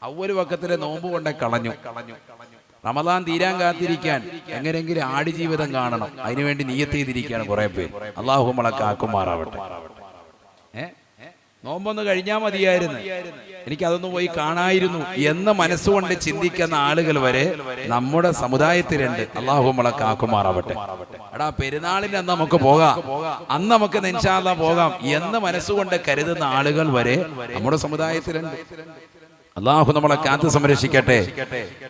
അവ്വല് വക്കത്തിലെ നോമ്പ് കൊണ്ടേ കളഞ്ഞു. റമദാൻ തീരാൻ കാത്തിരിക്കാൻ എങ്ങനെയെങ്കിലും ആടുജീവിതം കാണണം, അതിനുവേണ്ടി നിയ്യത്ത് ചെയ്തിരിക്കുകയാണ് കുറെ പേര്. അള്ളാഹു നമ്മളെ കാക്കുമാറാവട്ടെ. നോമ്പൊന്ന് കഴിഞ്ഞാൽ മതിയായിരുന്നു, എനിക്കതൊന്ന് പോയി കാണായിരുന്നു എന്ന് മനസ്സുകൊണ്ട് ചിന്തിക്കുന്ന ആളുകൾ വരെ നമ്മുടെ സമുദായത്തിലുണ്ട്. അള്ളാഹു നമ്മളെ കാക്കുമാറാവട്ടെ. എടാ പെരുന്നാളിന് അന്ന് നമുക്ക് പോകാം, അന്ന് നമുക്ക് ഇൻഷാ അല്ലാഹ് പോകാം എന്ന് മനസ്സുകൊണ്ട് കരുതുന്ന ആളുകൾ വരെ നമ്മുടെ സമുദായത്തിലുണ്ട്. അള്ളാഹു നമ്മളെ കാത്ത് സംരക്ഷിക്കട്ടെ.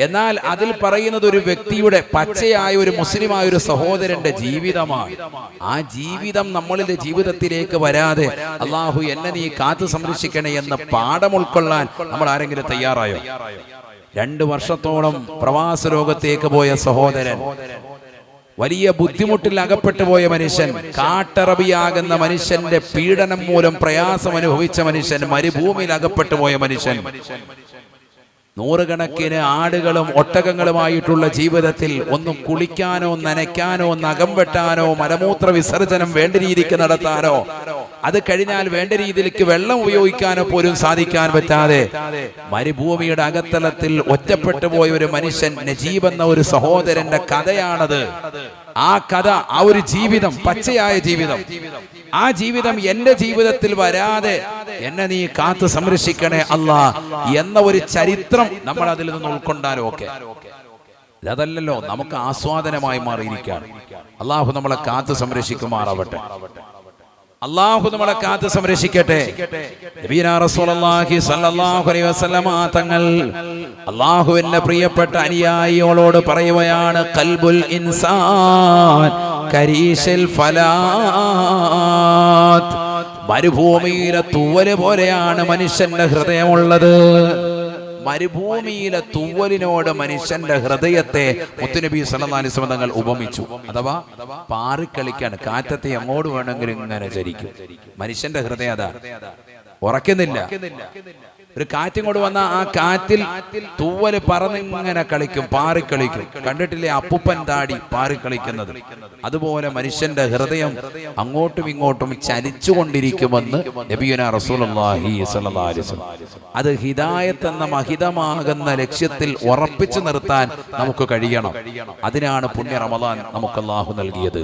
എന്നാൽ അതിൽ പറയുന്നത് ഒരു വ്യക്തിയുടെ പച്ചയായ ഒരു മുസ്ലിമായ ഒരു സഹോദരന്റെ ജീവിതമാണ്. ആ ജീവിതം നമ്മളുടെ ജീവിതത്തിലേക്ക് വരാതെ അള്ളാഹു എന്നെ നീ കാത്ത് സംരക്ഷിക്കണേ എന്ന് പാഠം ഉൾക്കൊള്ളാൻ നമ്മൾ ആരെങ്കിലും തയ്യാറായോ? 2 വർഷത്തോളം പ്രവാസ ലോകത്തേക്ക് പോയ സഹോദരൻ, വലിയ ബുദ്ധിമുട്ടിൽ അകപ്പെട്ടു പോയ മനുഷ്യൻ, കാട്ടറബിയാകുന്ന മനുഷ്യന്റെ പീഡനം മൂലം പ്രയാസം അനുഭവിച്ച മനുഷ്യൻ, മരുഭൂമിയിൽ അകപ്പെട്ടു പോയ മനുഷ്യൻ, നൂറുകണക്കിന് ആടുകളും ഒട്ടകങ്ങളുമായിട്ടുള്ള ജീവിതത്തിൽ ഒന്നും കുളിക്കാനോ നനയ്ക്കാനോ നഖം വെട്ടാനോ മലമൂത്ര വിസർജനം വേണ്ട രീതിക്ക് നടത്താനോ അത് കഴിഞ്ഞാൽ വേണ്ട രീതിയിലേക്ക് വെള്ളം ഉപയോഗിക്കാനോ പോലും സാധിക്കാൻ പറ്റാതെ മരുഭൂമിയുടെ അകത്തലത്തിൽ ഒറ്റപ്പെട്ടു പോയ ഒരു മനുഷ്യൻ, നജീബ് എന്ന ഒരു സഹോദരന്റെ കഥയാണത്. ആ കഥ, ആ ഒരു ജീവിതം, പച്ചയായ ജീവിതം, ആ ജീവിതം എന്റെ ജീവിതത്തിൽ വരാതെ എന്നെ നീ കാത്തു സംരക്ഷിക്കണേ അല്ലാ എന്ന ഒരു ചരിത്രം നമ്മൾ അതിൽ നിന്ന് ഉൾക്കൊണ്ടാലും ഒക്കെ അതല്ലല്ലോ നമുക്ക് ആസ്വാദനമായി മാറിയിരിക്കുകയാണ്. അള്ളാഹു നമ്മളെ കാത്തു സംരക്ഷിക്കുമാറാവട്ടെ. അള്ളാഹു നമ്മളെ കാത്ത് സംരക്ഷിക്കട്ടെ. നബിയുനാ റസൂലുള്ളാഹി സ്വല്ലല്ലാഹു അലൈഹി വസല്ലമ തങ്ങൾ അള്ളാഹുവിന്റെ പ്രിയപ്പെട്ട അനുയായികളോട് പറയുകയാണ്, ഖൽബുൽ ഇൻസാൻ കരീശൽ ഫലാത്ത്. മരുഭൂമിയിലെ തൂവല് പോലെയാണ് മനുഷ്യന്റെ ഹൃദയമുള്ളത്. മരുഭൂമിയിലെ തൂവലിനോട് മനുഷ്യന്റെ ഹൃദയത്തെ മുത്തുനബി സല്ലല്ലാഹു അലൈഹി വസല്ലം തങ്ങൾ ഉപമിച്ചു. അഥവാ പാറിക്കളിക്കാൻ, കാറ്റത്തെ എങ്ങോട്ട് വേണമെങ്കിലും ഇങ്ങനെ ചരിക്കും. മനുഷ്യന്റെ ഹൃദയം അതാ, ഉറക്കുന്നില്ല. ഒരു കാറ്റും കൊണ്ട് വന്ന ആ കാറ്റിൽ തൂവല് പറന്നിങ്ങനെ കളിക്കും, പാറിക്കളിക്കും. കണ്ടിട്ടില്ലേ അപ്പുപ്പൻ താടി പാറിക്കളിക്കുന്നത്? അതുപോലെ മനുഷ്യന്റെ ഹൃദയം അങ്ങോട്ടും ഇങ്ങോട്ടും ചലിച്ചുകൊണ്ടിരിക്കുമെന്ന് നബിയുനാ റസൂലുള്ളാഹി സ്വല്ലല്ലാഹു അലൈഹി വസല്ലം. അത് ഹിദായത്ത് എന്ന മഹിതമാകുന്ന ലക്ഷ്യത്തിൽ ഉറപ്പിച്ചു നിർത്താൻ നമുക്ക് കഴിയണം. അതിനാണ് പുണ്യ റമദാൻ നമുക്ക് അല്ലാഹു നൽകിയത്.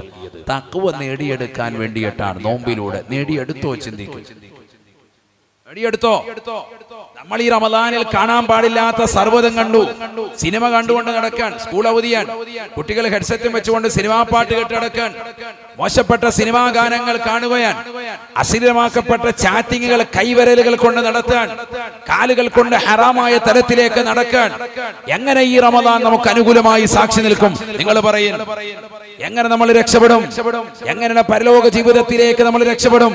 തഖ്വ നേടിയെടുക്കാൻ വേണ്ടിയിട്ടാണ്. നോമ്പിലൂടെ നേടിയെടുത്തോ? ചിന്തിക്കും, നേടിയെടുത്തോ? നമ്മൾ ഈ റമദാനിൽ കാണാൻ പാടില്ലാത്ത സർവ്വതും കണ്ടു. സിനിമ കണ്ടുകൊണ്ട് നടക്കാൻ, സ്കൂൾ അവധിയാൻ, കുട്ടികൾ ഹെഡ്സെറ്റും വെച്ചുകൊണ്ട് സിനിമാ പാട്ട് കേട്ട് നടക്കാൻ, മോശപ്പെട്ട സിനിമാ ഗാനങ്ങൾ കാണുകയാൻ, അശ്ലീലമാക്കപ്പെട്ട ചാറ്റിങ്ങുകൾ കൈവരലുകൾ കൊണ്ട് നടത്താൻ, കാലുകൾ കൊണ്ട് ഹറാമായ തലത്തിലേക്ക് നടക്കാൻ. എങ്ങനെ ഈ റമദാൻ നമുക്ക് അനുകൂലമായി സാക്ഷി നിൽക്കും? നിങ്ങൾ പറയും, എങ്ങനെ നമ്മൾ രക്ഷപ്പെടും? എങ്ങനെ പരലോക ജീവിതത്തിലേക്ക് നമ്മൾ രക്ഷപ്പെടും?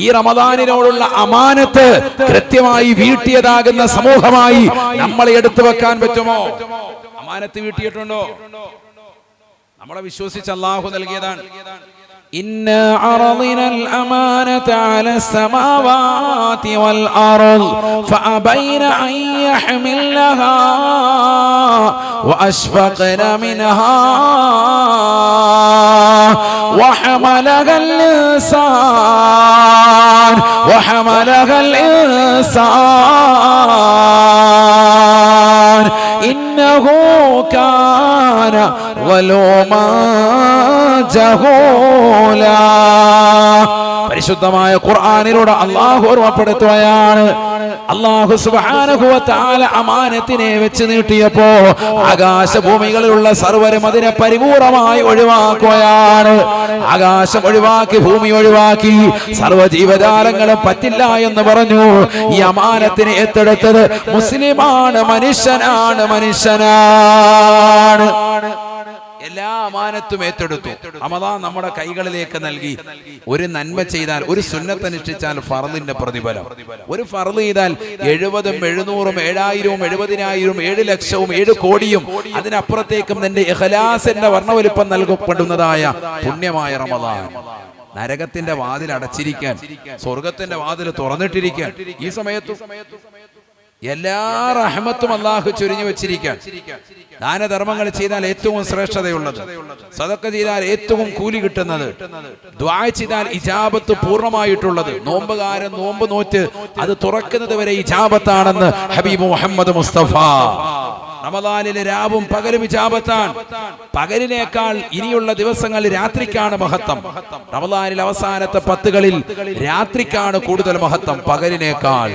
ഈ റമദാനിനോടുള്ള അമാനത്ത് കൃത്യമായി വീട്ടിയതാകുന്ന സമൂഹമായി നമ്മളെ എടുത്തു വെക്കാൻ പറ്റുമോ? അമാനത്ത് വീട്ടിയിട്ടുണ്ടോ? നമ്മളെ വിശ്വസിച്ച് അല്ലാഹു നൽകിയതാണ്. إنا عرضنا الأمانة على السماوات والأرض فأبين أن يحملنها وأشفقن منها وحملها الإنسان إنه كان ظلوما جهولا. പരിശുദ്ധമായ ഖുർആനിലൂടെ അല്ലാഹു ഓർമ്മപ്പെടുത്തുകയാണ്. അല്ലാഹു സുബ്ഹാനഹു വ തആല അമാനത്തിനെ വെച്ച് നീട്ടിയപ്പോ ആകാശഭൂമികളിലുള്ള സർവ്വരും അതിനെ പരിപൂർണമായി ഒഴിവാക്കുകയാണ്. ആകാശം ഒഴിവാക്കി, ഭൂമി ഒഴിവാക്കി, സർവ്വ ജീവജാലങ്ങളും പറ്റില്ല എന്ന് പറഞ്ഞു. ഈ അമാനത്തിനെ ഏറ്റെടുത്തത് മുസ്ലിമാണ്, മനുഷ്യനാണ്. എല്ലാ അമാനത്തും ഏറ്റെടുത്തു. റമദാൻ നമ്മുടെ കൈകളിലേക്ക് നൽകി. ഒരു നന്മ ചെയ്താൽ, ഒരു സുന്നത്ത് അനുഷ്ഠിച്ചാൽ ഫർളിന്റെ പ്രതിഫലം. ഒരു ഫർള് ചെയ്താൽ 70, 700, 7000, 70,000, 7 ലക്ഷവും 7 കോടിയും അതിനപ്പുറത്തേക്കും നിന്റെ ഇഖ്ലാസിന്റെ വർണ്ണവലിപ്പം നൽകപ്പെടുന്നതായ പുണ്യമായ റമദാൻ. നരകത്തിന്റെ വാതിൽ അടച്ചിരിക്കാൻ, സ്വർഗത്തിന്റെ വാതിൽ തുറന്നിട്ടിരിക്കാൻ ഈ സമയത്തും എല്ലാ റഹ്മത്തും അള്ളാഹു ചൊരിഞ്ഞു വെച്ചിരിക്കാൻ. ദാനധർമ്മങ്ങൾ ചെയ്താൽ ഏറ്റവും ശ്രേഷ്ഠതയുള്ളത്, സദഖ ചെയ്താൽ ഏറ്റവും കൂലി കിട്ടുന്നത്, ദുആ ചെയ്താൽ ഇജാബത്ത് പൂർണ്ണമായിട്ടുള്ളത്, നോമ്പുകാരൻ നോമ്പ് നോറ്റ് അത് തുറക്കുന്നത് വരെ ഇജാബത്താണെന്ന് ഹബീബ് മുഹമ്മദ് മുസ്തഫ. റമദാനിലെ രാവും പകലും ഇജാബത്താണ്. പകലിനേക്കാൾ ഇനിയുള്ള ദിവസങ്ങളിൽ രാത്രിക്കാണ് മഹത്വം. റമദാനിൽ അവസാനത്തെ 10കളിൽ രാത്രിക്കാണ് കൂടുതൽ മഹത്വം പകലിനേക്കാൾ.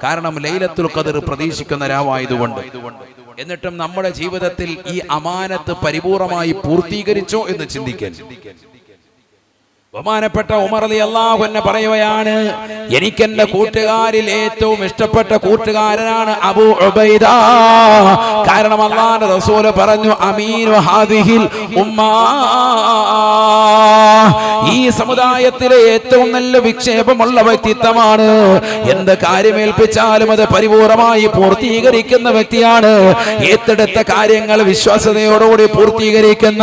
കാരണം ലൈലത്തുൽ ഖദർ പ്രതീക്ഷിക്കുന്ന രാവായതുകൊണ്ട്. എന്നിട്ടും നമ്മുടെ ജീവിതത്തിൽ ഈ അമാനത്ത് പരിപൂർണമായി പൂർത്തീകരിച്ചോ എന്ന് ചിന്തിക്കാൻ. ബഹുമാനപ്പെട്ട ഉമർ റളിയല്ലാഹു അൻഹു പറയുകയാണ്, എനിക്ക് എന്റെ കൂട്ടുകാരിൽ ഏറ്റവും ഇഷ്ടപ്പെട്ട കൂട്ടുകാരനാണ് അബൂ ഉബൈദ. കാരണം അല്ലാഹുവിന്റെ റസൂൽ പറഞ്ഞു, അമീനു ഹാദിഹിൽ ഉമ്മ, ഈ സമുദായത്തിലെ ഏറ്റവും നല്ല വിക്ഷേപമുള്ള വ്യക്തിത്വമാണ്. എന്ത് കാര്യമേൽപ്പിച്ചാലും അത് പരിപൂർണമായി പൂർത്തീകരിക്കുന്ന വ്യക്തിയാണ്. ഏറ്റെടുത്ത കാര്യങ്ങൾ വിശ്വാസതയോടുകൂടി പൂർത്തീകരിക്കുന്ന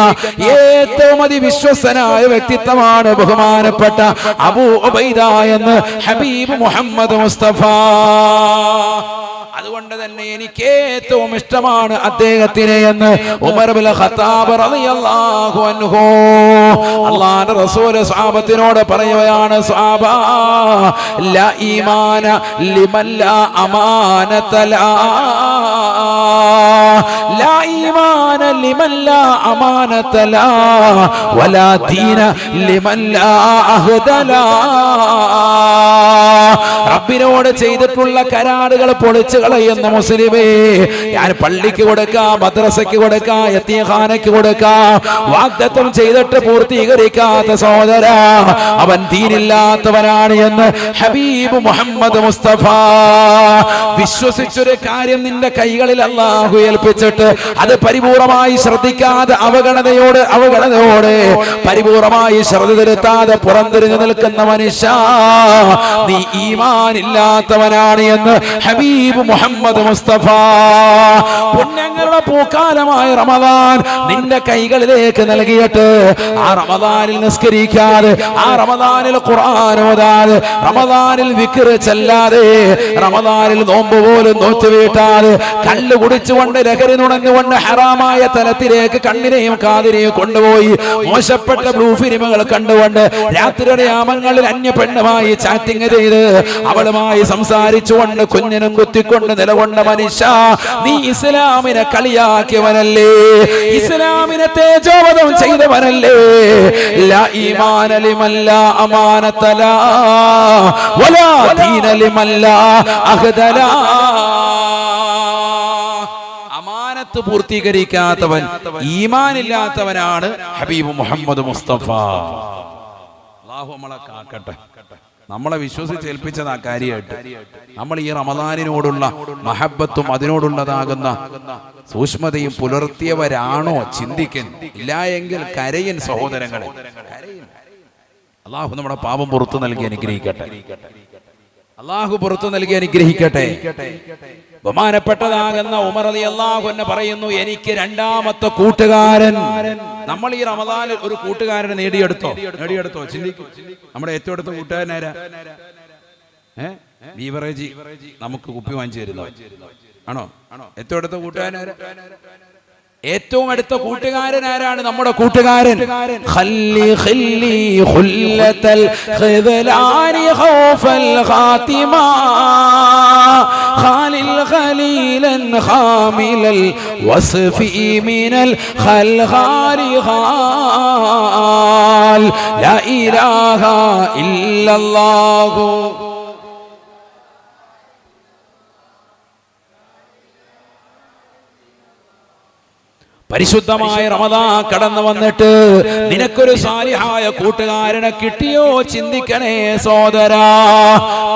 ഏറ്റവും അതിവിശ്വസനായ വ്യക്തിത്വമാണ് ബഹുമാനപ്പെട്ട അബൂ ഉബൈദ എന്ന് ഹബീബ് മുഹമ്മദ് മുസ്തഫ. അതുകൊണ്ട് തന്നെ എനിക്ക് ഏറ്റവും ഇഷ്ടമാണ് അദ്ദേഹത്തിനെ എന്ന് ഉമർ ഇബ്നുൽ ഖത്താബ് റളിയല്ലാഹു അൻഹു. അല്ലാഹുവിന്റെ റസൂൽ സ്വഹാബത്തിനോട് പറയുകയാണ്, സ്വഹാബ, ലാ ഈമാന ലിമൻ ലാ അമാനത ലാ, ലാ ഈമാന ലിമൻ ലാ അമാനത ലാ, വലാ ദീന ലിമൻ ലാ അഹ്ദ ലാ. റബ്ബിനോട് ചെയ്തിട്ടുള്ള കരാറുകൾ പൊളിച്ചു കളയുന്ന മുസ്ലിമേ, ഞാൻ പള്ളിക്ക് കൊടുക്കാം, മദ്രസയ്ക്ക് കൊടുക്കാം, യതീംഖാനയ്ക്ക് കൊടുക്കാം, വാഗ്ദത്തം ചെയ്തിട്ട് പൂർത്തീകരിക്കാത്ത സഹോദര, അവൻ ദീനില്ലാത്തവനാണ് എന്ന് ഹബീബ് മുഹമ്മദ് മുസ്തഫ. വിശ്വസിച്ചൊരു കാര്യം നിന്റെ കൈകളിൽ അല്ലാഹു ഏൽപ്പിച്ചിട്ട് അത് പരിപൂർണമായി ശ്രദ്ധിക്കാതെ അവഗണനയോടെ പരിപൂർണമായി ശ്രദ്ധ ചെലുത്താതെ പുറംതിരിഞ്ഞു നിൽക്കുന്ന മനുഷ്യ, നീ ഈമാൻ ഇല്ലാത്തവനാണ് എന്ന് ഹബീബ് മുഹമ്മദ് മുസ്തഫ. പുണ്യങ്ങളുടെ പൂക്കാലമായ റമദാൻ നിന്റെ കൈകളിലേക്ക് നൽകിയിട്ട് ആ റമദാനിൽ നിസ്കരിക്കാതെ, ആ റമദാനിൽ ഖുർആൻ ഓതാതെ, റമദാനിൽ വിക്ർ ചെല്ലാതെ, റമദാനിൽ നോമ്പ് പോലും നോറ്റുവീട്ടാതെ, കള്ളു കുടിച്ചുകൊണ്ട് ലഹരി നുണഞ്ഞുകൊണ്ട് ഹറാമായ തലത്തിലേക്ക് കണ്ണിനെയും കാതിനെയും കൊണ്ടുപോയി മോശപ്പെട്ട ബ്ലൂ ഫിലിമുകൾ കണ്ടുകൊണ്ട് രാത്രിയുടെ യാമങ്ങളിൽ അന്യ പെണ്ണുമായി ചാറ്റിംഗ് ചെയ്ത് അവളുമായി സംസാരിച്ചുകൊണ്ട് കുഞ്ഞിനും കുത്തിക്കൊണ്ട് നിലകൊണ്ട മനുഷ്യ, നീ ഇസ്ലാമിനെ കളിയാക്കിയവനല്ലേ, ഇസ്ലാമിനെ തേജോവധം ചെയ്തവനല്ലേ. ലാ ഈമാന ലിമൻ ലാ അമാനത ലാ, വലാ ദീന ലിമൻ ലാ അഹ്ദ ലാ. അമാനത്ത് പൂർത്തീകരിക്കാത്തവൻ ഈമാനില്ലാത്തവനാണ് ഹബീബ് മുഹമ്മദ് മുസ്തഫ. അല്ലാഹു നമ്മളെ കാക്കട്ടെ. നമ്മളെ വിശ്വസിച്ച് ഏൽപ്പിച്ചത് ആ കാര്യമായിട്ട് നമ്മൾ ഈ റമദാനിനോടുള്ള മഹബത്തും അതിനോടുള്ളതാകുന്ന സൂക്ഷ്മതയും പുലർത്തിയവരാണോ ചിന്തിക്കൻ. ഇല്ല എങ്കിൽ കരയൻ സഹോദരങ്ങളെ, അള്ളാഹു നമ്മുടെ പാപം പുറത്തു നൽകി അനുഗ്രഹിക്കട്ടെ. അള്ളാഹു പുറത്തു നൽകി അനുഗ്രഹിക്കട്ടെ. ബഹുമാനപ്പെട്ടതാകുന്ന ഉമർ റളിയല്ലാഹു അൻഹു പറയുന്നു, എനിക്ക് രണ്ടാമത്തെ കൂട്ടുകാരൻ. നമ്മൾ ഈ റമദാനിൽ ഒരു കൂട്ടുകാരനെ നേടിയെടുത്തോ ചിന്തിക്കും. നമ്മുടെ ഏറ്റവും അടുത്ത കൂട്ടുകാരനാരാ? ബീവറേജ് നമുക്ക് കുപ്പി വാങ്ങിച്ചു തരുന്നോ ആണോ? ഏറ്റവും അടുത്ത കൂട്ടുകാരനാരാ? ഏറ്റവും അടുത്ത കൂട്ടുകാരൻ ആരാണ്? നമ്മുടെ കൂട്ടുകാരൻ. ഖല്ലി ഖല്ലി ഖുല്ലതൽ ഖിദ്ലാനി ഖൗഫൽ ഖാതിമ ഖാലിൽ ഖലീലൻ ഖാമിലൽ വസ്ഫി മിനൽ ഖൽഖാരി ഖാൽ ലാ ഇലാഹ ഇല്ലല്ലാഹു. പരിശുദ്ധമായ റമദാൻ കടന്നു വന്നിട്ട് നിനക്കൊരു സാലിഹായ കൂട്ടുകാരനെ കിട്ടിയോ? ചിന്തിക്കണേ സോദരാ.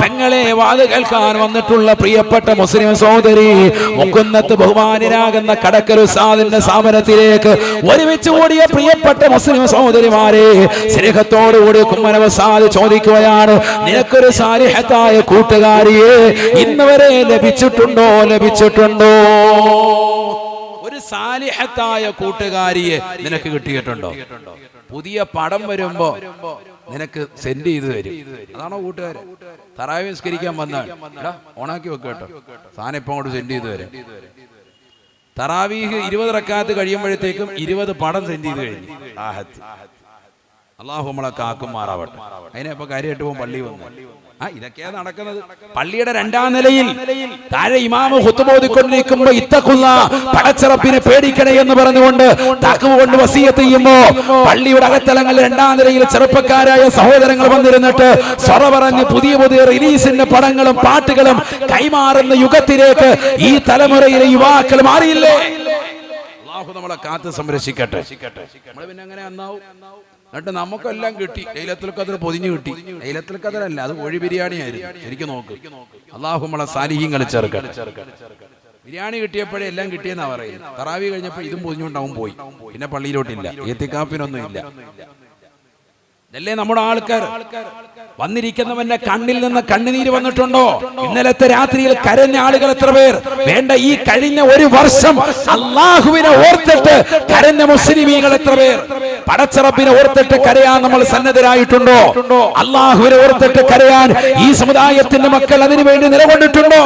പെങ്ങളെ വാത് കേൾക്കാൻ വന്നിട്ടുള്ള പ്രിയപ്പെട്ട മുസ്ലിം സഹോദരി, മുക്കുന്നത്ത് ബഹുമാനരാകുന്ന കടക്കൽ ഉസ്താദിന്റെ സ്ഥാപനത്തിലേക്ക് ഒരുമിച്ച് കൂടിയ പ്രിയപ്പെട്ട മുസ്ലിം സഹോദരിമാരെ, സ്നേഹത്തോടുകൂടി കുമ്മനം ഉസ്താദ് ചോദിക്കുകയാണ്, നിനക്കൊരു സാലിഹത്തായ കൂട്ടുകാരിയെ ഇന്ന് വരെ ലഭിച്ചിട്ടുണ്ടോ? ഒരു സാലിഹത്തായ കൂട്ടുകാരിയെ നിനക്ക് കിട്ടിയിട്ടുണ്ടോ? പുതിയ പടം വരുമ്പോ നിനക്ക് സെൻഡ് ചെയ്ത് തരും. അതാണോ കൂട്ടുകാരൻ? തറാവീഹ് നിസ്കരിക്കാൻ വന്നാൽ ഓണാക്കി വെക്ക് കേട്ടോ, സാധനം ഇപ്പം അങ്ങോട്ട് സെൻഡ് ചെയ്ത് തരാം. തറാവീഹ് 20 റക്അത്ത് കഴിയുമ്പോഴത്തേക്കും 20 പടം സെൻഡ് ചെയ്ത് കഴിഞ്ഞു. അള്ളാഹു നമ്മളെ കാക്കുമാറാവട്ടെ. അതിനെപ്പോ കാര്യമായിട്ട് പോകും പള്ളി വന്നു. ഇതൊക്കെയാ നടക്കുന്നത്. പള്ളിയുടെ 2ാം നിലയിൽ താഴെ ഇമാമ് ഖുത്ബ ഓതിക്കൊണ്ടിരിക്കുമ്പോ ഇത്തഖുല്ലാഹ്, പടച്ചറപ്പിനെ പേടിക്കണേ എന്ന് പറഞ്ഞുകൊണ്ട് തഖ്വ കൊണ്ട് വസിയത്ത് ചെയ്യുമ്പോ പള്ളിയുടെ അകത്തളങ്ങളിൽ 2ാം നിലയിൽ ചെറുപ്പക്കാരായ സഹോദരങ്ങൾ വന്നിരുന്നിട്ട് സ്വറ പറഞ്ഞ് പുതിയ പുതിയ റിലീസിന്റെ പടങ്ങളും പാട്ടുകളും കൈമാറുന്ന യുഗത്തിലേക്ക് ഈ തലമുറയിലെ യുവാക്കൾ മാറിയില്ലേ? അല്ലാഹു നമ്മളെ കാത്ത് സംരക്ഷിക്കട്ടെ. നമ്മൾ പിന്നെ അങ്ങനെ അന്നാവും. എന്നിട്ട് നമുക്കെല്ലാം കിട്ടി. ലൈലത്തുൽ ഖദ്ർ പൊതിഞ്ഞു കിട്ടി. ലൈലത്തുൽ ഖദ്ർ അല്ല, അത് കോഴി ബിരിയാണി ആയിരുന്നു. ശരിക്കും നോക്ക്, അല്ലാഹു നമ്മളെ സാലിഹീങ്ങൾ ചേർക്കട്ടെ. ബിരിയാണി കിട്ടിയപ്പോഴേ എല്ലാം കിട്ടിയെന്നാ പറയുന്നത്. തറാവീഹ് കഴിഞ്ഞപ്പോൾ ഇതും പൊതിഞ്ഞുകൊണ്ടാവും പോയി. പിന്നെ പള്ളിയിലോട്ടില്ല, ഇത്തിക്കാഫിനൊന്നും ഇല്ല. ഇതല്ലേ നമ്മുടെ ആൾക്കാർ. വന്നിരിക്കുന്നവന്റെ കണ്ണിൽ നിന്ന് കണ്ണുനീര് വന്നിട്ടുണ്ടോ? ഇന്നലത്തെ രാത്രിയിൽ കരഞ്ഞ ആളുകൾ എത്ര പേർ? വേണ്ട, ഈ കഴിഞ്ഞ ഒരു വർഷം അള്ളാഹുവിനെ ഓർത്തിട്ട് കരഞ്ഞ മുസ്ലിമീങ്ങൾ എത്ര പേർ? പടച്ചറപ്പിനെ ഓർത്തിട്ട് കരയാൻ നമ്മൾ സന്നദ്ധരായിട്ടുണ്ടോ? അള്ളാഹുവിനെ ഓർത്തിട്ട് കരയാൻ ഈ സമുദായത്തിന്റെ മക്കൾ അതിനു വേണ്ടി നിലകൊണ്ടിട്ടുണ്ടോ?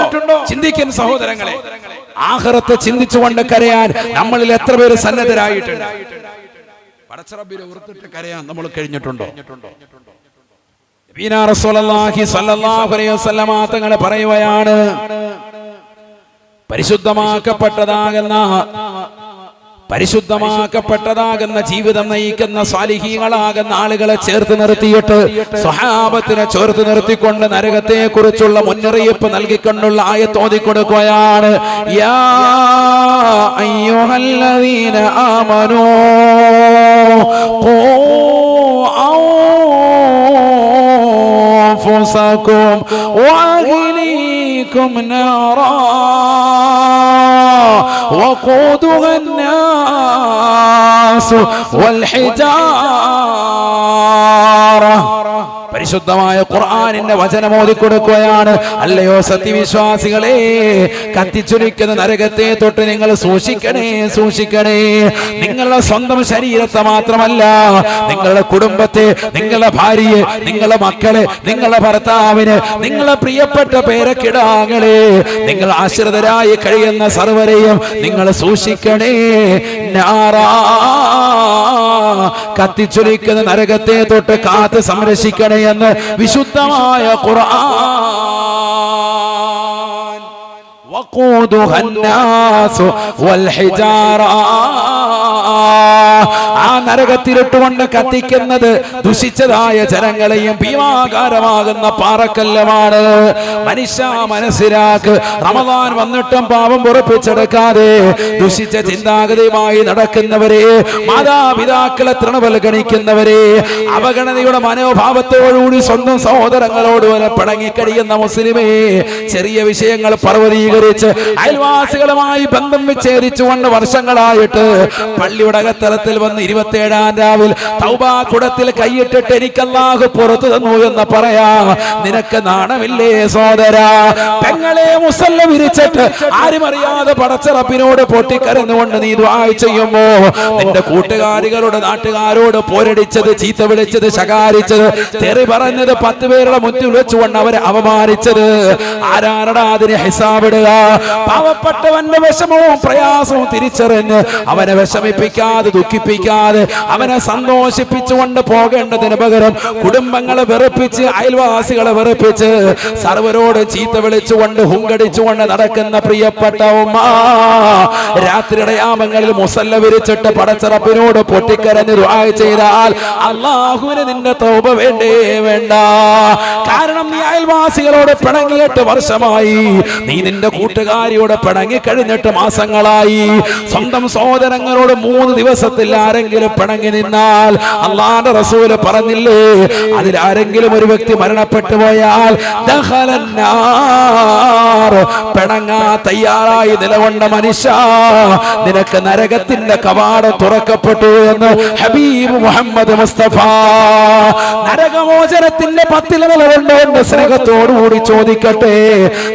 ചിന്തിക്കുന്ന സഹോദരങ്ങളെ, ആഖിറത്തെ ചിന്തിച്ചുകൊണ്ട് കരയാൻ നമ്മളിൽ എത്ര പേര് സന്നദ്ധരായിട്ടുണ്ട്? പടച്ചറപ്പിനെ ഓർത്തിട്ട് കരയാൻ നമ്മൾ കഴിഞ്ഞിട്ടുണ്ടോ? നബിനാ റസൂലുള്ളാഹി സ്വല്ലല്ലാഹു അലൈഹി വസല്ലമ തങ്ങൾ പറയുകയാണ്, പരിശുദ്ധമാക്കപ്പെട്ടതാകുന്ന ജീവിതം നയിക്കുന്ന സാലിഹീങ്ങളാകുന്ന ആളുകളെ ചേർത്ത് നിർത്തിയിട്ട് സ്വഹാബത്തിനെ ചേർത്ത് നിർത്തിക്കൊണ്ട് നരകത്തെ കുറിച്ചുള്ള മുന്നറിയിപ്പ് നൽകിക്കൊണ്ടുള്ള ആയത്ത് ഓതിക്കൊടുക്കുകയാണ്. യാ അയ്യുഹല്ലദീന ആമനൂ ഖൂ أنفسكم وأهليكم نارا وقودها الناس والحجارة. പരിശുദ്ധമായ ഖുർആനിന്റെ വചനം ഓതിക്കൊടുക്കുകയാണ്. അല്ലയോ സത്യവിശ്വാസികളെ, കത്തിച്ചൊലിക്കുന്ന നരകത്തെ തൊട്ട് നിങ്ങൾ സൂക്ഷിക്കണേ, സൂക്ഷിക്കണേ. നിങ്ങളുടെ സ്വന്തം ശരീരത്തെ മാത്രമല്ല, നിങ്ങളുടെ കുടുംബത്തെ, നിങ്ങളുടെ ഭാര്യയെ, നിങ്ങളുടെ മക്കളെ, നിങ്ങളുടെ ഭർത്താവിന്, നിങ്ങളുടെ പ്രിയപ്പെട്ട പേരക്കിടാങ്ങളെ, നിങ്ങൾ ആശ്രിതരായി കഴിയുന്ന സർവരെയും നിങ്ങൾ സൂക്ഷിക്കണേ. നാറാ, കത്തിച്ചൊലിക്കുന്ന നരകത്തെ തൊട്ട് കാത്ത് സംരക്ഷിക്കണേ എന്ന് വിശുദ്ധമായ ഖുർആൻ. വഖൂദുഹ الناس والحجارة. ആ നരകത്തിലിട്ടുകൊണ്ട് കത്തിക്കുന്നത് ദുഷിച്ചതായ ജനങ്ങളെയും ഭീമാകാരമാകുന്ന പാറക്കല്ലമാണ്. മനുഷ്യ മനസ്സിലാക്ക്, റമദാൻ വന്നിട്ടും പാപം പൊറുപ്പിച്ചെടുക്കാതെ ദുഷിച്ച ചിന്താഗതിയുമായി നടക്കുന്നവരെ, മാതാപിതാക്കളെ തൃണവൽഗണിക്കുന്നവരെ, അവഗണനയുടെ മനോഭാവത്തോടുകൂടി സ്വന്തം സഹോദരങ്ങളോട് വരെ പിണങ്ങിക്കഴിയുന്ന മുസ്ലിമേ, ചെറിയ വിഷയങ്ങൾ പർവ്വതീകരിച്ച് അയൽവാസികളുമായി ബന്ധം വിച്ഛേദിച്ചുകൊണ്ട് വർഷങ്ങളായിട്ട് പള്ളിയുടെ അകത്തളത്തിൽ വന്ന് 27-ാം രാവിൽ തൗബ കുടത്തിൽ കൈയിട്ടിട്ട് എനിക്ക് അല്ലാഹു പുറത്തു തന്നു എന്ന് പറയാ നിനക്ക് നാണമില്ലേ സോദരാ? പെങ്ങളെ മുസല്ല വിരിച്ചിട്ട് ആരും അറിയാതെ പടച്ചറപ്പിനോട് പൊട്ടിക്കരഞ്ഞുകൊണ്ട് നീ ദുആ ചെയ്യുമ്പോ നിന്റെ കൂട്ടുകാരികളുടെ നാട്ടുകാരോട് പോരടിച്ചത്, ചീത്ത വിളിച്ചത്, ശകാരിച്ചത്, തെറി പറഞ്ഞത്, 10 പേരുടെ മുന്നിൽ വെച്ചുകൊണ്ട് അവരെ അവമാനിച്ചത് ആരാണടാ? അതിന് ഹിസാബിടുക. പാവപ്പെട്ടവന്റെ വിഷമവും പ്രയാസവും തിരിച്ചറിഞ്ഞ് അവനെ വിഷമിപ്പിക്കാതെ, ദുഃഖിപ്പിക്കാതെ, അവനെ സന്തോഷിപ്പിച്ചുകൊണ്ട് പോകേണ്ടതിന് പകരം കുടുംബങ്ങളെ വെറുപ്പിച്ച്, അയൽവാസികളെ വെറുപ്പിച്ച്, സർവരോട് ചീത്ത വിളിച്ചുകൊണ്ട്, ഹുങ്കടിച്ചുകൊണ്ട് നടക്കുന്ന പ്രിയപ്പെട്ട ഉമ്മ, രാത്രിയുടെ യാമങ്ങളിൽ മുസല്ല വിരിച്ചിട്ട് പടച്ചറപ്പിനോട് പൊട്ടിക്കരഞ്ഞ് ദുആ ചെയ്താൽ അല്ലാഹുവിന് നിന്റെ തൗബ വേണ്ടേ? വേണ്ട. കാരണം നീ അയൽവാസികളോട് പിണങ്ങിയിട്ട് വർഷമായി, നീ നിന്റെ കൂട്ടുകാരിയോട് പിണങ്ങി കഴിഞ്ഞിട്ട് മാസങ്ങളായി, സ്വന്തം സഹോദരങ്ങളോട് 3 ദിവസത്തിൽ ആരെങ്കിലും പിണങ്ങി നിന്നാൽ അല്ലാഹുവിന്റെ റസൂൽ പറഞ്ഞില്ലേ, അതിലാരെങ്കിലും ഒരു വ്യക്തി മരണപ്പെട്ടു പോയാൽ പിണങ്ങാ തയ്യാറായി നിലകൊണ്ട മനുഷ്യ, നിനക്ക് നരകത്തിന്റെ കവാടം തുറക്കപ്പെട്ടു എന്ന് ഹബീബ് മുഹമ്മദ് മുസ്തഫ. നരകമോചനത്തിന്റെ 10 നിലകളുണ്ടോ എന്ന് സ്നേഹത്തോടുകൂടി ചോദിക്കട്ടെ,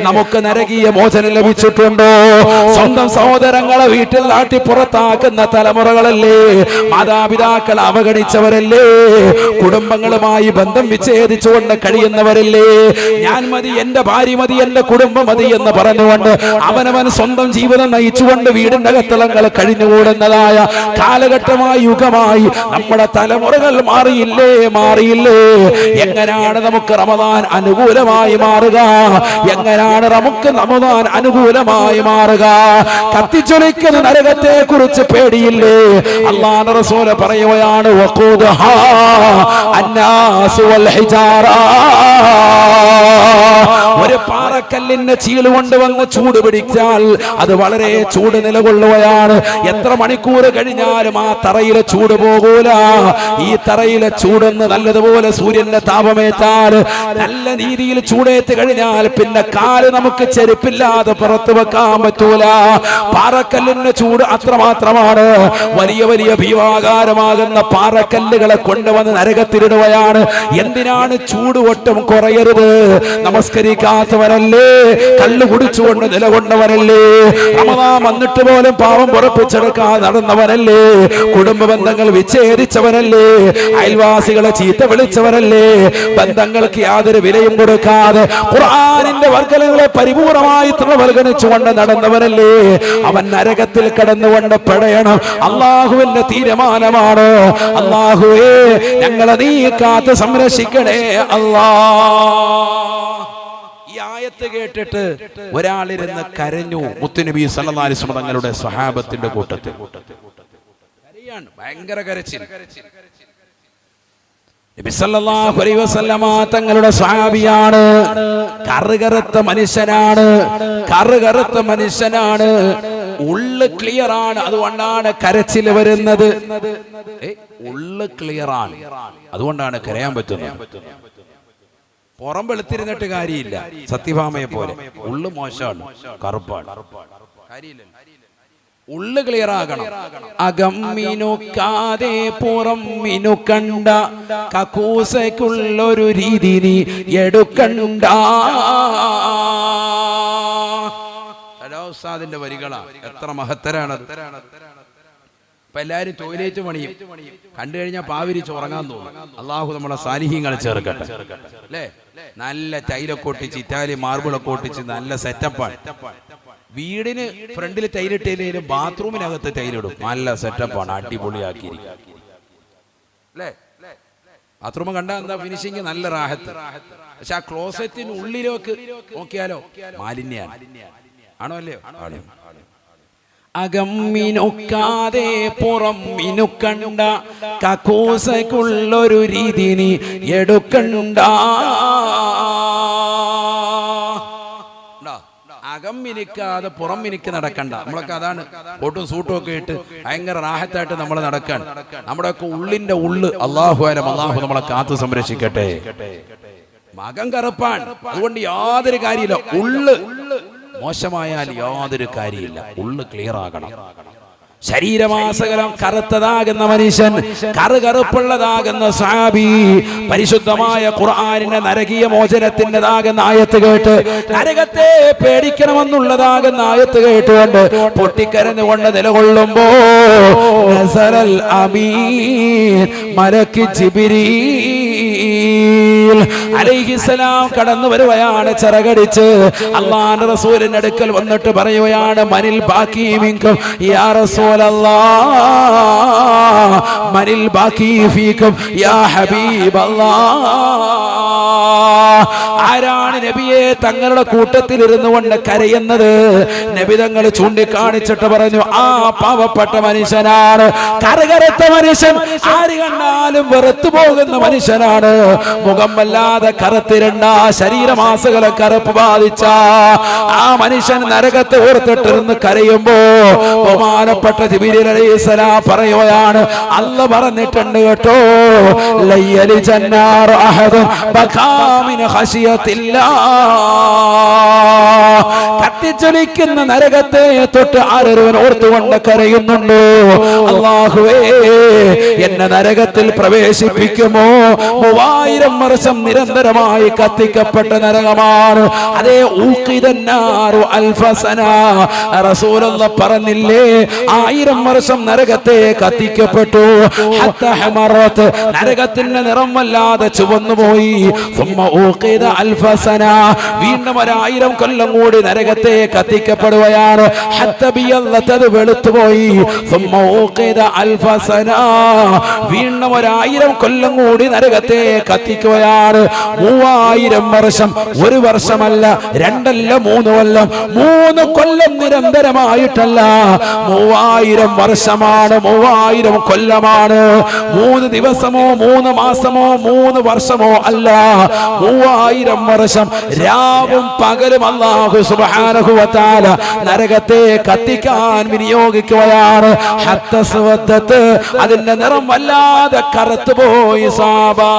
നമുക്ക് നരകീയ മോചനം ലഭിച്ചിട്ടുണ്ടോ? സ്വന്തം സഹോദരങ്ങളെ വീട്ടിൽ നാട്ടി പുറത്താക്കുന്ന തലമുറകളല്ലേ, മാതാപിതാക്കൾ അവഗണിച്ചവരല്ലേ, കുടുംബങ്ങളുമായി ബന്ധം വിച്ഛേദിച്ചുകൊണ്ട് കഴിയുന്നവരല്ലേ, ഞാൻ മതി, എന്റെ ഭാര്യ മതി, എന്റെ കുടുംബം മതി എന്ന് പറഞ്ഞുകൊണ്ട് അവനവൻ സ്വന്തം ജീവിതം നയിച്ചുകൊണ്ട് വീടിന്റെ അകത്തളങ്ങൾ കഴിഞ്ഞുകൂടുന്നതായ കാലഘട്ടമായി യുഗമായി നമ്മുടെ തലമുറകൾ മാറിയില്ലേ? എങ്ങനെയാണ് നമുക്ക് റമദാൻ അനുകൂലമായി മാറുക? എങ്ങനെയാണ് നമുക്ക് റമദാൻ അനുകൂലമായി മാറുക? കത്തിച്ചൊലിക്കുന്ന നരകത്തെ കുറിച്ച് പേടിയില്ലേ? അല്ലാഹുവിന്റെ റസൂൽ പറയുകയാണ്, വഖൂദഹാ അന്നാസു വൽ ഹിജാറ. ഒരു പാറക്കല്ലിന്റെ ചീള് കൊണ്ടുവന്ന് ചൂട് പിടിച്ചാൽ അത് വളരെ ചൂട് നിലകൊള്ളുകയാണ്. എത്ര മണിക്കൂർ കഴിഞ്ഞാലും ആ തറയിലെ ചൂട് പോകൂല. ഈ തറയിലെ ചൂടൊന്ന് നല്ലതുപോലെ സൂര്യന്റെ താപമേറ്റാൽ, നല്ല രീതിയിൽ ചൂടേറ്റ് കഴിഞ്ഞാൽ പിന്നെ കാല് നമുക്ക് ചെരുപ്പില്ലാതെ പുറത്തു വെക്കാൻ പറ്റൂല. പാറക്കല്ലിന്റെ ചൂട് അത്രമാത്രമാണ്. വലിയ വലിയ ഭീമാകാരമാകുന്ന പാറക്കല്ലുകളെ കൊണ്ടുവന്ന് നരകത്തിലിടുകയാണ്. എന്തിനാണ്? ചൂട് ഒട്ടും കുറയരുത്. നമസ്കരിക്കാത്തവരല്ലേ, കള്ളു കുടിച്ചുകൊണ്ട് നിലകൊണ്ടവരല്ലേ, റമദാൻ വന്നിട്ട് പോലും പാവം പുറപ്പിച്ചെടുക്കാൻ നടന്നവരല്ലേ, കുടുംബ ബന്ധങ്ങൾ വിച്ഛേദിച്ചവരല്ലേ, അയൽവാസികളെ ചീത്ത വിളിച്ചവരല്ലേ, ബന്ധങ്ങൾക്ക് യാതൊരു വിലയും കൊടുക്കാതെ ഖുർആനിന്റെ വർക്കലുകളെ പരിപൂർണമായി തൃണവൽഗണിച്ചുകൊണ്ട് നടന്നവരല്ലേ, അവൻ നരകത്തിൽ കടന്നുകൊണ്ട് പെടയണം. അള്ളാഹുവിന്റെ തീരുമാനമാണ്. അള്ളാഹുവേ, ഞങ്ങളെ നീ കാത്ത് സംരക്ഷിക്കണേ അല്ലാ. ഈ ആയത്ത് കേട്ടിട്ട് ഒരാളിരുന്ന് കരഞ്ഞു. മുത്തുനബി സല്ലല്ലാഹു അലൈഹി വസല്ലം തങ്ങളുടെ സ്വഹാബത്തിന്റെ കൂട്ടത്തിൽ ഭയങ്കര കരച്ചിൽ. നബി സല്ലല്ലാഹു അലൈഹി വസല്ലം തങ്ങളുടെ സ്വഹാബിയാണ്. കറുകറുത്ത മനുഷ്യനാണ്. ഉള്ള് ക്ലിയർ ആണ്, അതുകൊണ്ടാണ് കരച്ചിൽ വരുന്നത്. ഉള്ള് ക്ലിയർ ആണ്, അതുകൊണ്ടാണ് കരയാൻ പറ്റുന്നത്. പുറം വെളുത്തിരുന്നിട്ട് കാര്യമില്ല. സത്യഭാമയെ പോലെ ഉള്ളു മോശമാണ്, കറുപ്പാണ്, കാര്യമില്ല. ഉള്ളു ക്ലിയർ ആകണം. അകം മിനുക്കാതെ പുറം മിനുക്കണ്ട, കക്കൂസയ്ക്കുള്ളൊരു രീതി നീ എടുക്കണ്ട. ഉസ്താദിന്റെ വരികളാണ്. എത്ര മഹത്തരാണത്. ഇപ്പൊ എല്ലാരും ടോയ്ലറ്റ് പണിയും കണ്ടു കഴിഞ്ഞാൽ പാവിരിച്ച് ഉറങ്ങാൻ തോന്നും. അള്ളാഹു നമ്മളെ സാലിഹ്യങ്ങളെ ചേർക്കട്ടെ അല്ലേ. നല്ല ടൈലൊക്കെ ഒട്ടിച്ച്, ഇറ്റാലിയൻ മാർബിളൊക്കെ ഒട്ടിച്ച് നല്ല സെറ്റപ്പാണ്. വീടിന് ഫ്രണ്ടിൽ ടൈലിട്ടേലും ബാത്റൂമിനകത്ത് ടൈലിടും. നല്ല സെറ്റപ്പാണ്, അടിപൊളിയാക്കിയിരിക്കും അല്ലേ. ബാത്റൂം കണ്ടാൽ എന്താ ഫിനിഷിങ്, നല്ല റാഹത്ത്. പക്ഷെ ആ ക്ലോസറ്റിന് ഉള്ളിലേക്ക് നോക്കിയാലോ മാലിന്യാണ്. ആണോ അല്ലയോ? അകം മിനുക്കാതെ പുറം മിനുക്കണ്ട, കക്കൂസയ്ക്കുള്ളൊരു രീതി നീ എടുക്കണ്ട. അകം മിനിക്കാതെ പുറം മിനിക്ക് നടക്കണ്ട. നമ്മളൊക്കെ അതാണ് കോട്ടും സൂട്ടും ഒക്കെ ഇട്ട് ഭയങ്കര റാഹത്തായിട്ട് നമ്മൾ നടക്കാൻ. നമ്മുടെ ഒക്കെ ഉള്ളിന്റെ ഉള്ള് അല്ലാഹു നമ്മളെ കാത്തു സംരക്ഷിക്കട്ടെ. മകം കറുപ്പാൻ, അതുകൊണ്ട് യാതൊരു കാര്യമില്ല. ഉള്ള് മോശമായാൽ യാതൊരു കാര്യമില്ല. ഉള്ളു ക്ലിയർ ആകണം. ശരീരമാസകലം കറുത്തതാകുന്ന മനുഷ്യൻ, കറുകറുപ്പുള്ളതാകുന്ന സഹാബി പരിശുദ്ധമായ ഖുർആനിന്റെ നരകീയ മോചനത്തിൻ്റെതാകുന്ന ആയത്ത് കേട്ട് നരകത്തെ പേടിക്കണമെന്നുള്ളതാകുന്ന ആയത്ത് കേട്ടുകൊണ്ട് പൊട്ടിക്കരഞ്ഞുകൊണ്ട് നിലകൊള്ളുമ്പോ നസറൽ അമീൻ മലക്ക് ജിബ്രീൽ അലൈഹിസ്സലാം കടന്നു വരുകയാണ്. ചിറകടിച്ച് അല്ലാഹുവിന്റെ റസൂലിന്റെ അടുക്കൽ വന്നിട്ട് പറയുകയാണ്, മനിൽ ബാക്കി മിൻകും യാ റസൂലല്ലാഹ്, മനിൽ ബാക്കി ഫീകും യാ ഹബീബല്ലാഹ്. ആരാണ് നബിയെ തങ്ങളുടെ കൂട്ടത്തിൽ ഇരുന്നു കൊണ്ട് കരയുന്നത്? നബി തങ്ങൾ ചൂണ്ടിക്കാണിച്ചിട്ട് പറഞ്ഞു, ആ പാവപ്പെട്ട മനുഷ്യനാണ്, കറുകറുത്ത മനുഷ്യൻ, ആര് കണ്ടാലും വെറുത്തു പോകുന്ന മനുഷ്യനാണ്. മുഖം വല്ലാതെ കറുത്തിരണ്ട, ശരീരമാസകളെ കറുപ്പ് ബാധിച്ച ആ മനുഷ്യൻ നരകത്തെ ഓർത്തിട്ടിരുന്ന് കരയുമ്പോ ബഹുമാനപ്പെട്ട ജിബ്രീൽ അലൈഹിസ്സലാം പറയുകയാണ്, അല്ല പറഞ്ഞിട്ടുണ്ട് കേട്ടോ, ലയ്യലി ജന്നാർ അഹദ് ബകാമിൻ ഖശിയത്തില്ലാ. കത്തിച്ചൊലിക്കുന്ന നരകത്തെ തൊട്ട് ആരൊരുവൻ ഓർത്തുകൊണ്ട് കരയുന്നുണ്ടോ, അല്ലാഹുവേ എന്നെ നരകത്തിൽ പ്രവേശിപ്പിക്കുമോ? 3000 വർഷം നിരന്തരമായി കത്തിക്കപ്പെട്ട നരകമാണ്. അതേ ഊഖിദന്നാറു അൽഫസന, റസൂലുള്ളാഹി പറഞ്ഞില്ലേ, 1000 വർഷം നരകത്തെ കത്തിക്കപ്പെട്ടു. ഹത്താ ഹമറത്, നരകത്തിന്റെ നിറം വല്ലാതെ ചുവന്നുപോയി. സുമ്മ ഊഖിദ അൽഫസന, വീണ്ടും 1000 കൊല്ലം കൂടി നരകത്തെ കത്തിക്കപ്പെടുകയാണ്. ഹത്താ ബിയല്ലത, വെളുത്തുപോയി. സുമ്മ ഊഖിദ അൽഫസന, വീണ്ടും 1000 കൊല്ലം കൂടി നരകത്തെ കത്തിക്കുകയാണ്. 3000 വർഷം, ഒരു വർഷമല്ല, രണ്ടല്ല, 3 കൊല്ലം, 3 കൊല്ലം നിരന്തരമായിട്ടല്ല, 3000 വർഷമാണ്, 3000 കൊല്ലമാണ്. 3 ദിവസമോ 3 മാസമോ 3 വർഷമോ അല്ല, 3000 വർഷം രാവും പകലും അല്ലാഹു സുബ്ഹാനഹു വ തആല നരകത്തെ കത്തിക്കാൻ വിനിയോഗിക്കുകയാണ്. ഹത്ത സ്വദത്ത്, അതിന്റെ നിറം വല്ലാതെ കറുത്തുപോയി. സാബാ,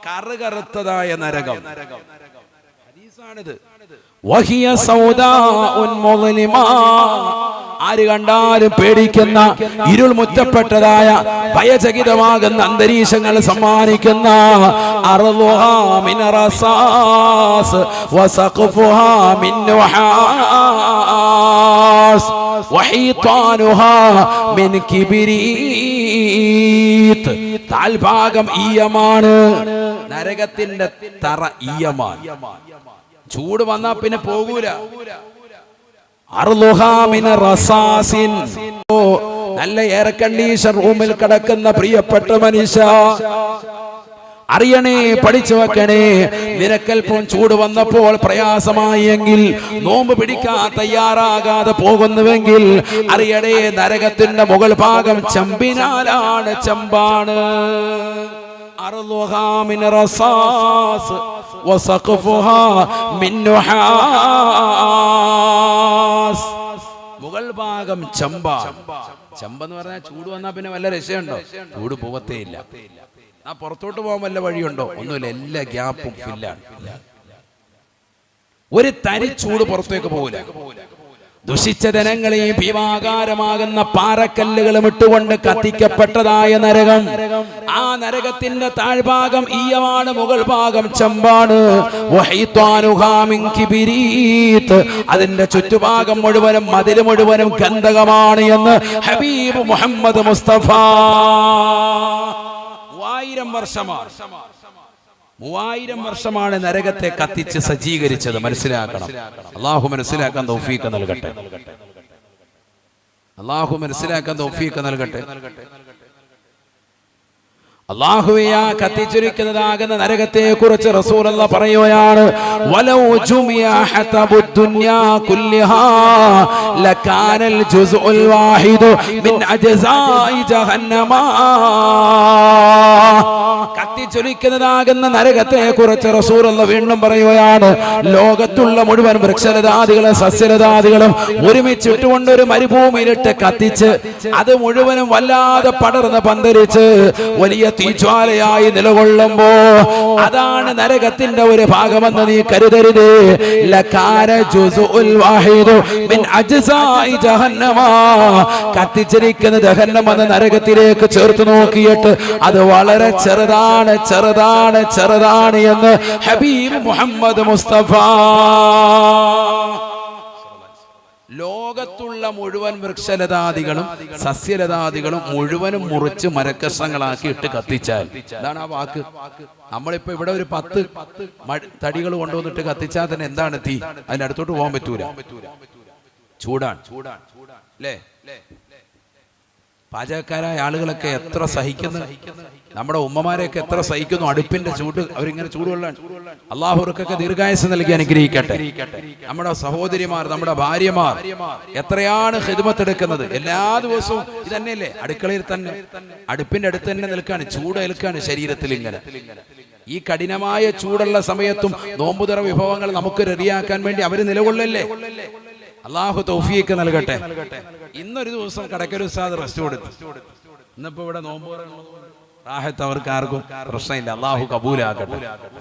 കറുകറുത്തതായ നരകം. ഹദീസാണിത്. വഹിയ സൗദാഉൻ മുളിമാ, ആര് കണ്ടാലും പേടിക്കുന്ന, ഇരുൾ മുറ്റപ്പെട്ടതായ ഭയചകിതമാകുന്ന അന്തരീക്ഷങ്ങൾ സമ്മാനിക്കുന്ന, അർളുഹാ മിൻ റസാസ് വസഖഫുഹാ മിൻ നുഹാസ് വഹീതാനുഹാ മിൻ കിബരീത്. താൽഭാഗം ഈയമാണ്, നരകത്തിന്റെ തറ ഈയമാണ്. ചൂട് വന്നാ പിന്നെ പോകൂല. നല്ല എയർ കണ്ടീഷൻ റൂമിൽ കിടക്കുന്ന പ്രിയപ്പെട്ട മനുഷ്യ, അറിയണേ, പഠിച്ചു വെക്കണേ. നിനക്കൽപ്പം ചൂട് വന്നപ്പോൾ പ്രയാസമായി എങ്കിൽ, നോമ്പ് പിടിക്കാൻ തയ്യാറാകാതെ പോകുന്നുവെങ്കിൽ അറിയണേ, നരകത്തിന്റെ മുകൾ ഭാഗം ചെമ്പിനാലാണ്, ചെമ്പാണ്. അർളുഹാ മിൻ റസാസ് വസഖഫുഹാ മിൻ നുഹാസ്. മുകൾ ഭാഗം ചെമ്പ. ചെമ്പെന്ന് പറഞ്ഞാൽ ചൂട് വന്നാൽ പിന്നെ വല്ല രക്ഷയുണ്ടോ? ചൂട് പോവത്തേ ഇല്ല. ആ പുറത്തോട്ട് പോകാൻ വല്ല വഴിയുണ്ടോ? ഒന്നുമില്ല, എല്ലാ ഗ്യാപ്പും ഫില്ലാണ്. ഒരു തരി ചൂട് പുറത്തേക്ക് പോകില്ല. ദുഷിച്ച ജനങ്ങളെയും ഭീമാകാരമാകുന്ന പാറക്കല്ലുകളും ഇട്ടുകൊണ്ട് കത്തിക്കപ്പെട്ടതായ നരകം. ആ നരകത്തിന്റെ താഴ്ഭാഗം ഈയമാണ്, മുകൾ ഭാഗം ചെമ്പാണ്. അതിന്റെ ചുറ്റുഭാഗം മുഴുവനും, മതിൽ മുഴുവനും ഗന്ധകമാണ് എന്ന് ഹബീബ് മുഹമ്മദ് മുസ്തഫ. 3000 വർഷമാണ്, 3000 വർഷമാണ് നരകത്തെ കത്തിച്ച് സജ്ജീകരിച്ചത്. മനസ്സിലാക്കണം. അല്ലാഹു മനസ്സിലാക്കാൻ തൗഫീഖ് നൽകട്ടെ. അല്ലാഹു മനസ്സിലാക്കാൻ തൗഫീഖ് നൽകട്ടെ. അല്ലാഹുവേ, ആ കത്തിച്ചൊരിക്കുന്നതാകുന്ന നരകത്തെ കുറിച്ച് റസൂലുള്ളാഹി പറയുകയാണ്, വലൗ ജുമിഅ ഹതബുദ് ദുനിയാ കുല്ലിഹാ ലകാനൽ ജുസ്ഉൽ വാഹിദു മിൻ അജ്സാഇ ജഹന്നമ. കത്തിച്ചൊലിക്കുന്നതാകുന്ന നരകത്തെ കുറിച്ച് റസൂലുള്ളാഹി വീണ്ടും പറയുകയാണ്, ലോകത്തുള്ള മുഴുവൻ വൃക്ഷലതാദികളും സസ്യലതാദികളും ഒരുമിച്ചിട്ടുകൊണ്ട് ഒരു മരുഭൂമിയിലിട്ട് കത്തിച്ച് അത് മുഴുവനും വല്ലാതെ പടർന്ന് പന്തലിച്ച് വലിയ തീജ്വാലയായി നിലകൊള്ളുമ്പോ അതാണ് നരകത്തിന്റെ ഒരു ഭാഗമെന്ന് നീ കരുതരുത്. ലകാന ജുസ്ഉൽ വാഹിദു മിൻ അജ്സാഇ ജഹന്നമ. കത്തിച്ചിരിക്കുന്ന ജഹന്നം എന്ന നരകത്തിലേക്ക് ചേർത്ത് നോക്കിയിട്ട് അത് വളരെ ചെറുതാണ്, ചെറുതാണ്, ചെറുതാണ് എന്ന് ഹബീബ് മുഹമ്മദ് മുസ്തഫ. ലോകത്തുള്ള മുഴുവൻ വൃക്ഷലതാദികളും സസ്യലതാദികളും മുഴുവനും മുറിച്ച് മരക്കഷ്ണങ്ങളാക്കി ഇട്ട് കത്തിച്ചാൽ, എന്താണ് ആ വാക്ക്? നമ്മളിപ്പോ ഇവിടെ ഒരു 10 തടികൾ കൊണ്ടുവന്നിട്ട് കത്തിച്ചാൽ തന്നെ എന്താണ് തീ? അതിന്റെ അടുത്തോട്ട് പോകാൻ പറ്റൂല, ചൂടാണ്, അല്ലേ? പാചകക്കാരായ ആളുകളൊക്കെ എത്ര സഹിക്കുന്നു, നമ്മുടെ ഉമ്മമാരെയൊക്കെ എത്ര സഹിക്കുന്നു. അടുപ്പിന്റെ ചൂട് അവരിങ്ങനെ ചൂടുകൊള്ളാണ്. അള്ളാഹു അവർക്കൊക്കെ ദീർഘായുസ്സ് നൽകി അനുഗ്രഹിക്കട്ടെ. നമ്മുടെ സഹോദരിമാർ, നമ്മുടെ ഭാര്യമാർ എത്രയാണ് ഖിദ്മത്ത് എടുക്കുന്നത്. എല്ലാ ദിവസവും ഇത് തന്നെയല്ലേ, അടുക്കളയിൽ തന്നെ അടുപ്പിന്റെ അടുത്ത് തന്നെ നിൽക്കാണ്, ചൂട് ഏൽക്കാണ് ശരീരത്തിൽ. ഇങ്ങനെ ഈ കഠിനമായ ചൂടുള്ള സമയത്തും നോമ്പുതറ വിഭവങ്ങൾ നമുക്ക് റെഡിയാക്കാൻ വേണ്ടി അവർ നിലകൊള്ളല്ലേ. അള്ളാഹു തൗഫീഖ് നൽകട്ടെ. ഇന്നൊരു ദിവസം കടക്കൽ ഉസ്താദ് റെസ്റ്റ് കൊടുത്തു. ഇന്നിപ്പോ ഇവിടെ നോമ്പുതറ റാഹത്ത് അവർക്ക് ആർക്കും പ്രശ്നമില്ല. അള്ളാഹു കബൂലാക്കട്ടെ.